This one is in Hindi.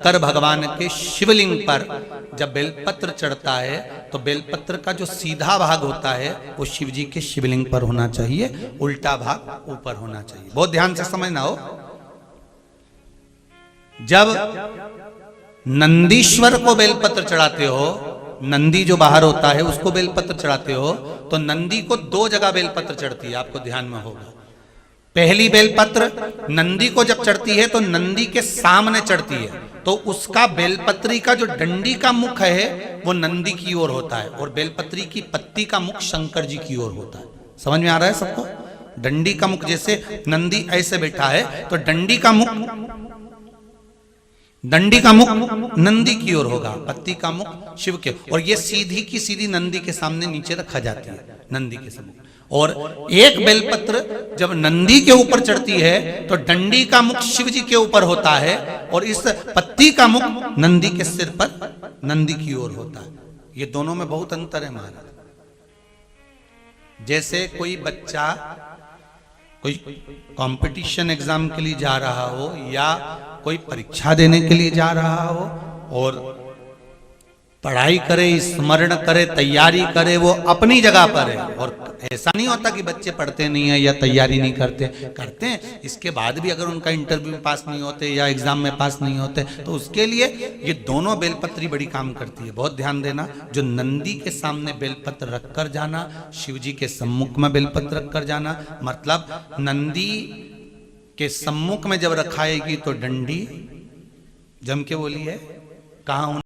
कर भगवान के शिवलिंग पर जब बेलपत्र चढ़ता है तो बेलपत्र का जो सीधा भाग होता है वो शिव जी के शिवलिंग पर होना चाहिए, उल्टा भाग ऊपर होना चाहिए। बहुत ध्यान से समझना हो। जब नंदीश्वर को बेलपत्र चढ़ाते हो, नंदी जो बाहर होता है उसको बेलपत्र चढ़ाते हो, तो नंदी को दो जगह बेलपत्र चढ़ती है, आपको ध्यान में होगा। पहली बेलपत्र नंदी को जब चढ़ती है तो नंदी के सामने चढ़ती है, तो उसका बेलपत्री का जो डंडी का मुख है वो नंदी की ओर होता है और बेलपत्री की पत्ती का मुख शंकर जी की ओर होता है। समझ में आ रहा है सबको? डंडी का मुख, जैसे नंदी ऐसे बैठा है तो डंडी का मुख नंदी की ओर होगा, पत्ती का मुख शिव के, और ये सीधी की सीधी नंदी के सामने नीचे रखा जाती है, नंदी के सामने। और एक बेलपत्र जब नंदी के ऊपर चढ़ती है तो डंडी का मुख शिव जी के ऊपर होता है और इस पत्ती का मुख नंदी के सिर पर नंदी की ओर होता है। ये दोनों में बहुत अंतर है महाराज। जैसे कोई बच्चा कोई कंपटीशन एग्जाम के लिए जा रहा हो या कोई परीक्षा देने के लिए जा रहा हो और पढ़ाई करे, स्मरण करे, तैयारी करे, वो अपनी जगह पर है। और ऐसा नहीं होता कि बच्चे पढ़ते नहीं है या तैयारी नहीं करते हैं। इसके बाद भी अगर उनका इंटरव्यू में पास नहीं होते या एग्जाम में पास नहीं होते तो उसके लिए ये दोनों बेलपत्री बड़ी काम करती है। बहुत ध्यान देना। जो नंदी के सामने बेलपत्र रख कर जाना, शिव जी के सम्मुख में बेलपत्र रख कर जाना, मतलब नंदी के सम्मुख में जब रखाएगी तो डंडी जम के बोली है कहाँ